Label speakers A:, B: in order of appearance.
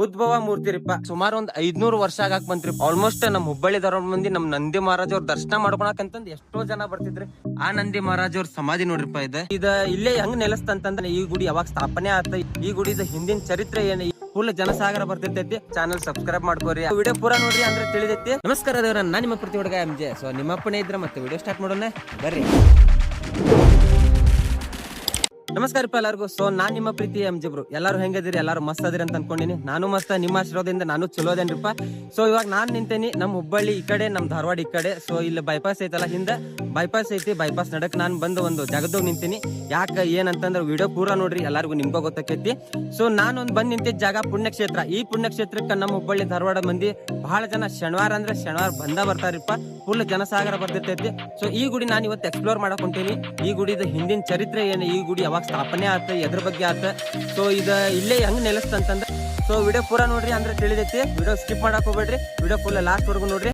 A: ಉದ್ಭವ ಮೂರ್ತಿ ರೀಪ. ಸುಮಾರು ಒಂದ್ 500 ವರ್ಷ ಆಗಾಕ್ ಬಂತ್ರಿ. ಆಲ್ಮೋಸ್ಟ್ ನಮ್ ಹುಬ್ಬಳ್ಳಿ ಧಾರವಾಡ ಮಂದಿ ನಮ್ ನಂದಿ ಮಹಾರಾಜ್ ಅವ್ರ ದರ್ಶನ ಮಾಡ್ಕೊಳಕಂತಂದ್ ಎಷ್ಟೋ ಜನ ಬರ್ತಿದ್ರಿ. ಆ ನಂದಿ ಮಹಾರಾಜ್ ಅವ್ರ ಸಮಾಧಿ ನೋಡ್ರಿಪ್ಪ ಇದ ಇಲ್ಲೇ ಹೆಂಗ್ ನೆಲೆಸ್ತಂತಂದ್ರೆ ಈ ಗುಡಿ ಯಾವಾಗ ಸ್ಥಾಪನೆ ಆತ, ಈ ಗುಡಿದ ಹಿಂದಿನ ಚರಿತ್ರೆ ಏನ್ ಫುಲ್ ಜನಸಾಗರ ಬರ್ತಿರ್ತೈತಿ. ಚಾನಲ್ ಸಬ್ಸ್ಕ್ರೈಬ್ ಮಾಡ್ಕೋರಿ, ವಿಡಿಯೋ ಪೂರಾ ನೋಡ್ರಿ ಅಂದ್ರೆ ತಿಳಿದೈತಿ. ನಮಸ್ಕಾರ ದೇವ್ರ, ನಾನ್ ನಿಮ್ಮ ಪ್ರತಿ ಹುಡುಗ MJ. ಸೊ ನಿಮ್ಮಪ್ಪನೇ ಇದ್ರ ಮತ್ತೆ ವಿಡಿಯೋ ಸ್ಟಾರ್ಟ್ ಮಾಡೋಣ ಬರ್ರಿ. ನಮಸ್ಕಾರಪ್ಪ ಎಲ್ಲರಿಗೂ. ಸೊ ನಾನ್ ನಿಮ್ಮ ಪ್ರೀತಿ MJ ಬ್ರೋ. ಎಲ್ಲಾರು ಹೆಂಗದಿರಿ? ಎಲ್ಲಾರು ಮಸ್ತ್ ಅದಿರಿ ಅಂತ ಅನ್ಕೊಂಡಿನಿ. ನಾನು ಮಸ್ತ್, ನಿಮ್ಮ ಆಶೀರ್ವಾದದಿಂದ ನಾನು ಚಲೋ ಅದೇನ್ರಿಪ್ಪ. ಸೊ ಇವಾಗ ನಾನ್ ನಿಂತೇನಿ ನಮ್ ಹುಬ್ಬಳ್ಳಿ ಈ ಕಡೆ, ನಮ್ ಧಾರವಾಡ ಈ ಕಡೆ. ಸೊ ಇಲ್ಲಿ ಬೈಪಾಸ್ ಐತಲ್ಲ, ಹಿಂದೆ ಬೈಪಾಸ್ ಐತಿ. ಬೈಪಾಸ್ ನಡಕ್ ನಾನ್ ಬಂದು ಒಂದು ಜಾಗದಾಗ ನಿಂತೀನಿ. ಯಾಕ ಏನಂತಂದ್ರೆ ವಿಡಿಯೋ ಪೂರಾ ನೋಡ್ರಿ, ಎಲ್ಲಾರ್ಗು ನಿಮ್ಗೂ ಗೊತ್ತಾಕೈತಿ. ಸೊ ನಾನೊಂದ್ ಬಂದ್ ನಿಂತಿದ್ದ ಜಾಗ ಪುಣ್ಯಕ್ಷೇತ್ರ. ಈ ಪುಣ್ಯಕ್ಷೇತ್ರಕ್ಕೆ ನಮ್ಮ ಹುಬ್ಬಳ್ಳಿ ಧಾರವಾಡ ಮಂದಿ ಬಹಳ ಜನ ಶನಿವಾರ ಅಂದ್ರೆ ಶನಿವಾರ ಬರ್ತಾರಿಪ್ಪ. ಫುಲ್ ಜನಸಾಗರ ಬರ್ತಿರ್ತೈತಿ. ಸೊ ಈ ಗುಡಿ ನಾನು ಇವತ್ತು ಎಕ್ಸ್ಪ್ಲೋರ್ ಮಾಡಕ್ ಹೊಂಟೀನಿ. ಈ ಗುಡಿದ ಹಿಂದಿನ ಚರಿತ್ರೆ ಏನು, ಈ ಗುಡಿ ಯಾವಾಗ ಸ್ಥಾಪನೆ ಆತ, ಎದ್ರ ಬಗ್ಗೆ ಆತ, ಸೊ ಇಲ್ಲೇ ಹೆಂಗ್ ನೆಲೆಸ್ತಂತಂದ್ರೆ ಸೊ ವಿಡಿಯೋ ಪೂರಾ ನೋಡ್ರಿ ಅಂದ್ರೆ ತಿಳಿದೈತಿ. ವಿಡಿಯೋ ಸ್ಕಿಪ್ ಮಾಡಕ್ ಹೋಗ್ಬೇಡ್ರಿ, ವಿಡಿಯೋ ಫುಲ್ ಲಾಸ್ಟ್ ವರ್ಗು ನೋಡ್ರಿ.